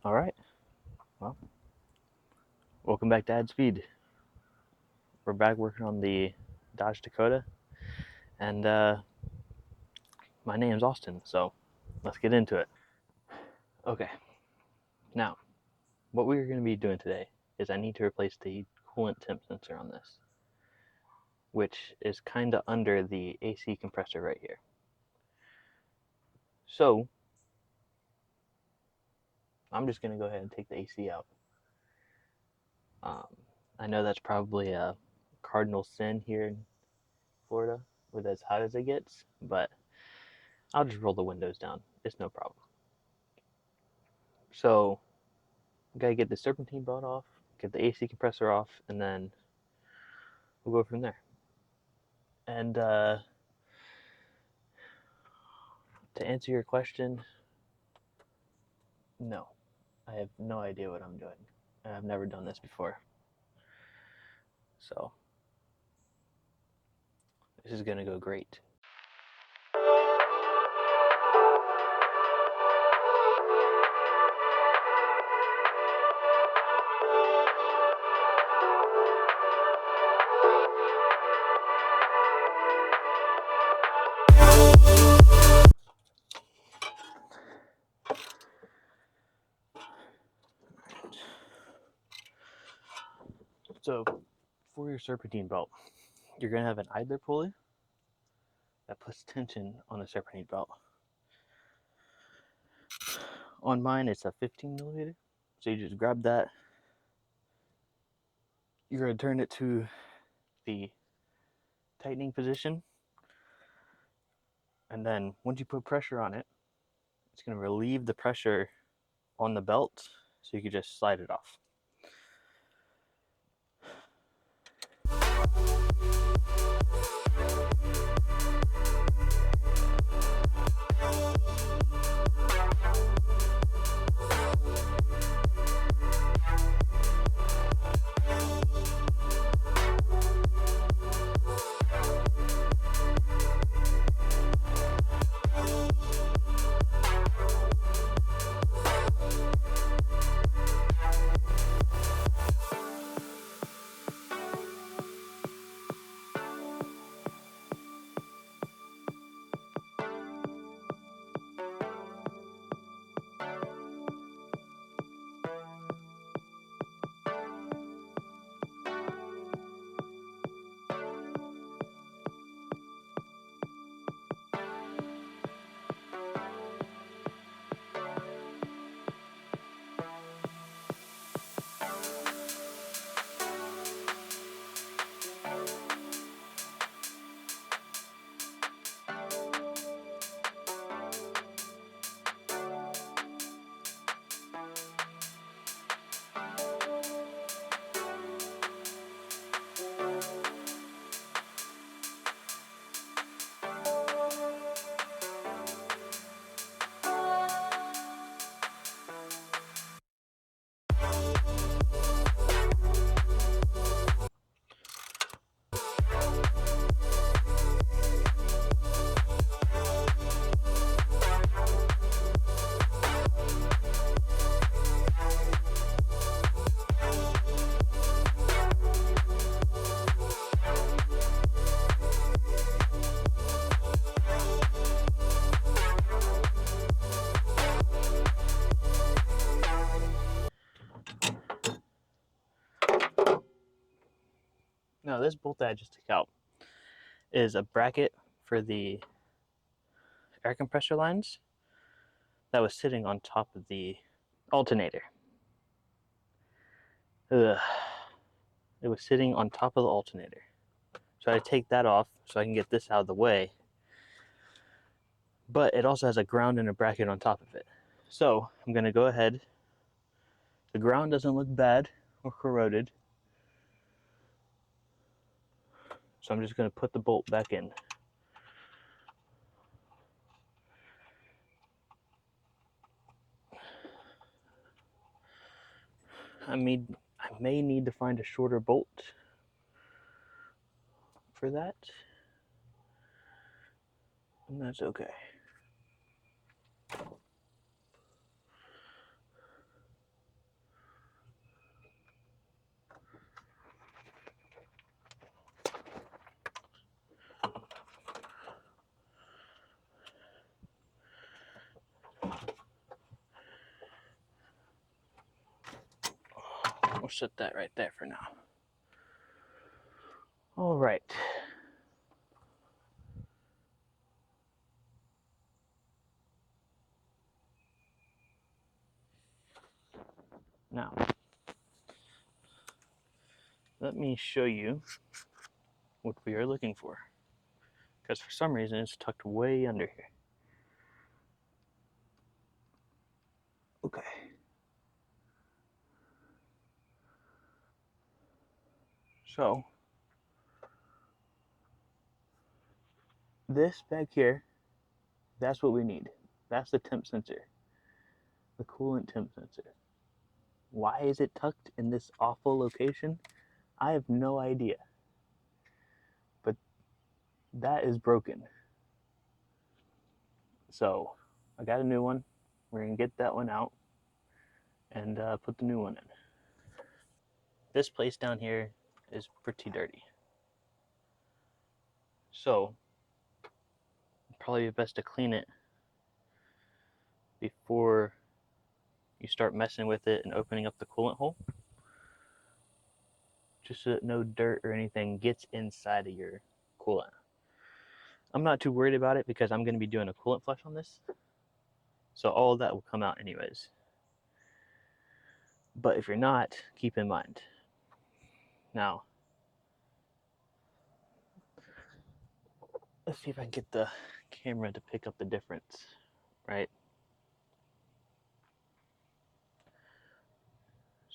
All right. Well, welcome back to Ad Speed. We're back working on the Dodge Dakota, and my name's Austin. So let's get into it. Okay. Now, what we're going to be doing today is I need to replace the coolant temp sensor on this, which is kind of under the AC compressor right here. So I'm just going to go ahead and take the AC out. I know that's probably a cardinal sin here in Florida with as hot as it gets, but I'll just roll the windows down. It's no problem. So, gotta get the serpentine belt off, get the AC compressor off, and then we'll go from there. And to answer your question, no, I have no idea what I'm doing. I've never done this before. So, this is gonna go great. So, for your serpentine belt, you're gonna have an idler pulley that puts tension on the serpentine belt. On mine, it's a 15 millimeter. So you just grab that. You're gonna turn it to the tightening position, and then once you put pressure on it, it's gonna relieve the pressure on the belt, so you can just slide it off. Now this bolt that I just took out is a bracket for the air compressor lines that was sitting on top of the alternator. Ugh. It was sitting on top of the alternator. So I take that off so I can get this out of the way. But it also has a ground and a bracket on top of it. So I'm gonna go ahead. The ground doesn't look bad or corroded. So I'm just gonna put the bolt back in. I may need to find a shorter bolt for that, and that's okay. set that right there for now. All right. Now, let me show you what we are looking for, because for some reason it's tucked way under here. Okay. So, this back here, that's what we need. That's the temp sensor, the coolant temp sensor. Why is it tucked in this awful location? I have no idea. But that is broken. So I got a new one. We're going to get that one out and put the new one in. This place down here is pretty dirty. So probably best to clean it before you start messing with it and opening up the coolant hole, just so that no dirt or anything gets inside of your coolant. I'm not too worried about it because I'm going to be doing a coolant flush on this, so all of that will come out anyways. But if you're not, keep in mind. Now, let's see if I can get the camera to pick up the difference, right?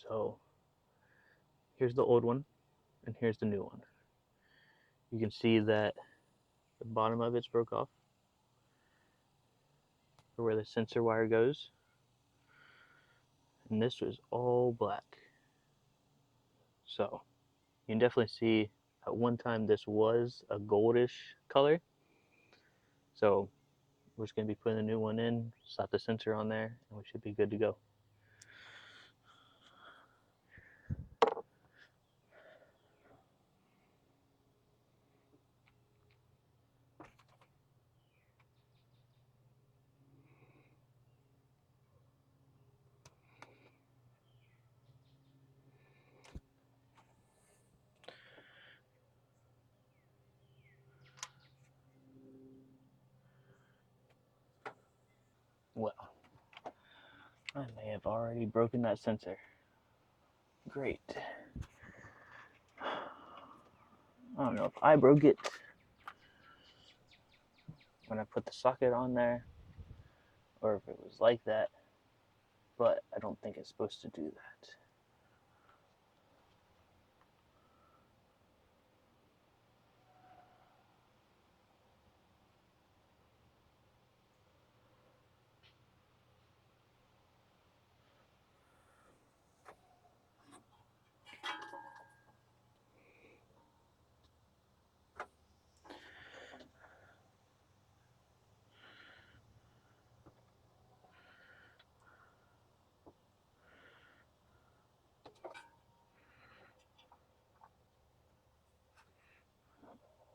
So here's the old one and here's the new one. You can see that the bottom of it's broke off for where the sensor wire goes. And this was all black. So you can definitely see at one time this was a goldish color. So we're just going to be putting the new one in, slap the sensor on there, and we should be good to go. Well, I may have already broken that sensor. Great. I don't know if I broke it when I put the socket on there or if it was like that, but I don't think it's supposed to do that.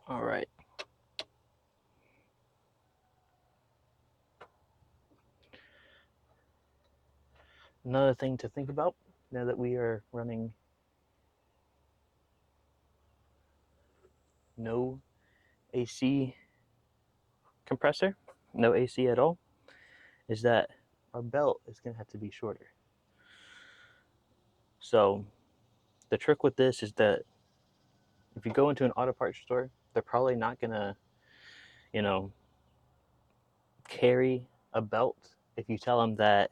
All right. Another thing to think about now that we are running no AC compressor, no AC at all, is that our belt is going to have to be shorter. So the trick with this is that if you go into an auto parts store, they're probably not going to, carry a belt if you tell them that,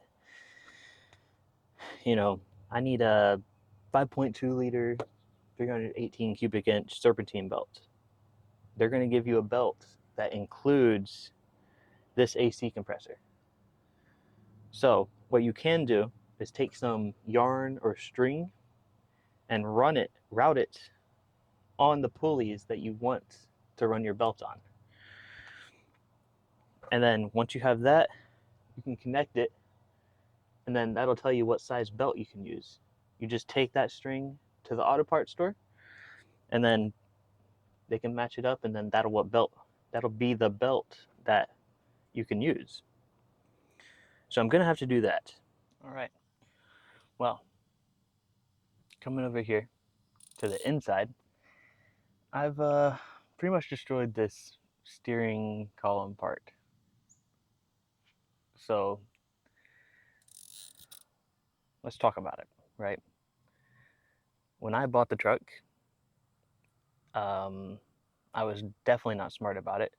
I need a 5.2 liter, 318 cubic inch serpentine belt. They're going to give you a belt that includes this AC compressor. So what you can do is take some yarn or string and route it on the pulleys that you want to run your belt on. And then once you have that, you can connect it, and then that'll tell you what size belt you can use. You just take that string to the auto parts store, and then they can match it up, and then that'll be the belt that you can use. So I'm gonna have to do that. All right. Well, coming over here to the inside, I've pretty much destroyed this steering column part. So let's talk about it, right? When I bought the truck, I was definitely not smart about it.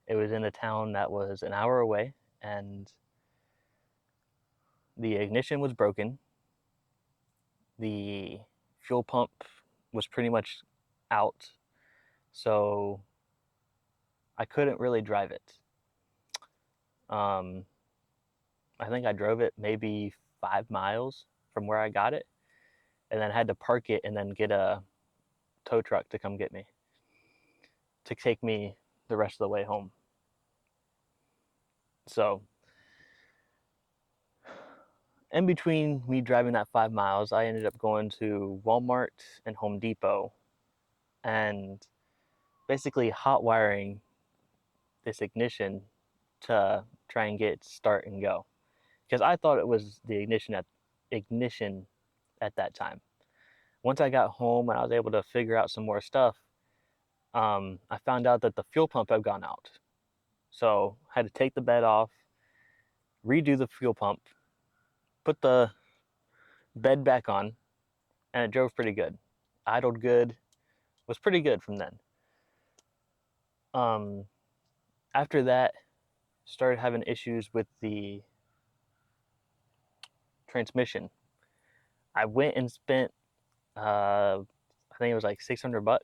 It was in a town that was an hour away, and the ignition was broken. The fuel pump was pretty much out, so I couldn't really drive it. I think I drove it maybe 5 miles from where I got it, and then had to park it and then get a tow truck to come get me, to take me the rest of the way home. So in between me driving that 5 miles, I ended up going to Walmart and Home Depot and basically hot wiring this ignition to try and get it to start and go. Because I thought it was the ignition at that time. Once I got home and I was able to figure out some more stuff, I found out that the fuel pump had gone out. So I had to take the bed off, redo the fuel pump, put the bed back on, and it drove pretty good. Idled good, was pretty good from then. After that, started having issues with the transmission. I went and spent, I think it was like $600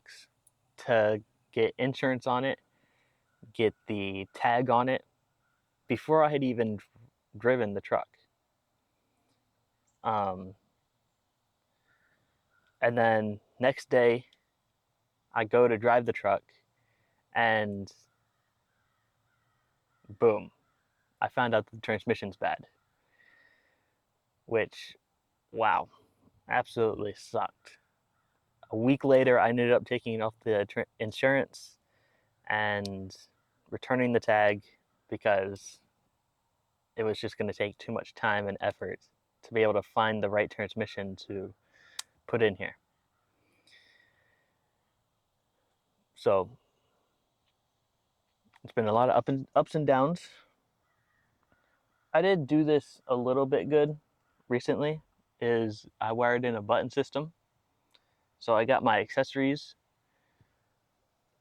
to get insurance on it, get the tag on it, before I had even driven the truck. And then next day, I go to drive the truck, and boom, I found out the transmission's bad. Which, wow, absolutely sucked. A week later, I ended up taking off the insurance and returning the tag because it was just going to take too much time and effort to be able to find the right transmission to put in here. So it's been a lot of ups and downs. I did do this a little bit good recently, is I wired in a button system. So I got my accessories,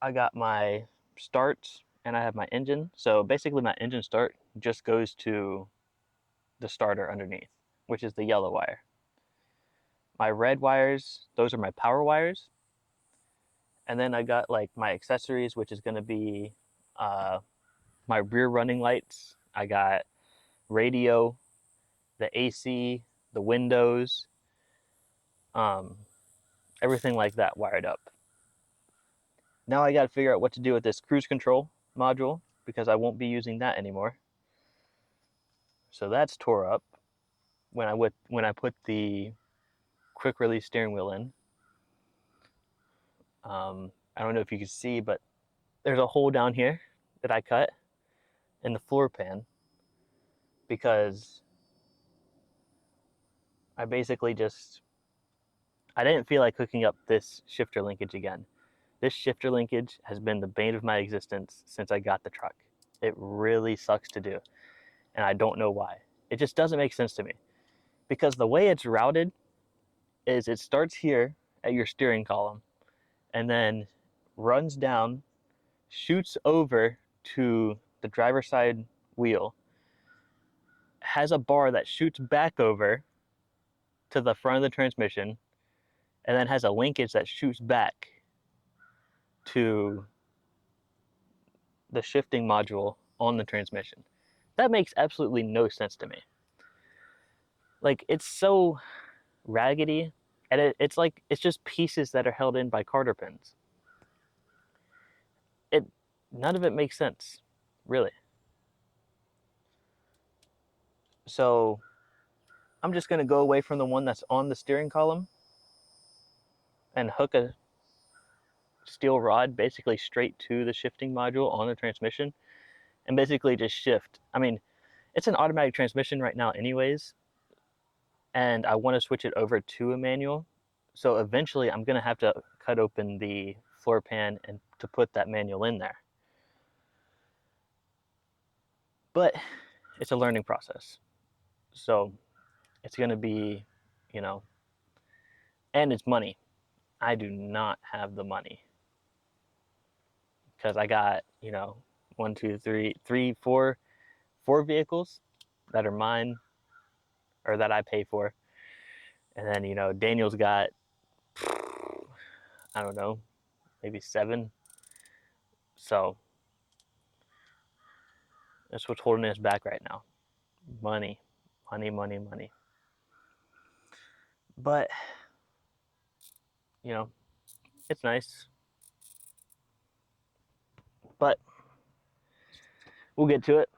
I got my start, and I have my engine. So basically my engine start just goes to the starter underneath, which is the yellow wire. My red wires, those are my power wires. And then I got like my accessories, which is going to be my rear running lights. I got radio, the AC, the windows, everything like that wired up. Now I got to figure out what to do with this cruise control module because I won't be using that anymore. So that's tore up when I put the quick release steering wheel in. I don't know if you can see, but there's a hole down here that I cut in the floor pan because I basically I didn't feel like hooking up this shifter linkage again. This shifter linkage has been the bane of my existence since I got the truck. It really sucks to do, and I don't know why. It just doesn't make sense to me because the way it's routed is it starts here at your steering column and then runs down, shoots over to the driver's side wheel, has a bar that shoots back over to the front of the transmission, and then has a linkage that shoots back to the shifting module on the transmission. That makes absolutely no sense to me. Like, it's so raggedy, and it's like it's just pieces that are held in by Carter pins. None of it makes sense, really. So I'm just going to go away from the one that's on the steering column and hook a steel rod basically straight to the shifting module on the transmission and basically just shift. I mean, it's an automatic transmission right now anyways, and I want to switch it over to a manual. So eventually I'm going to have to cut open the floor pan and to put that manual in there. But it's a learning process. So it's going to be, you know, and it's money. I do not have the money because I got, you know, four vehicles that are mine or that I pay for. And then, you know, Daniel's got, I don't know, maybe 7. So that's what's holding us back right now. Money, money, money, money. But, you know, it's nice. But we'll get to it.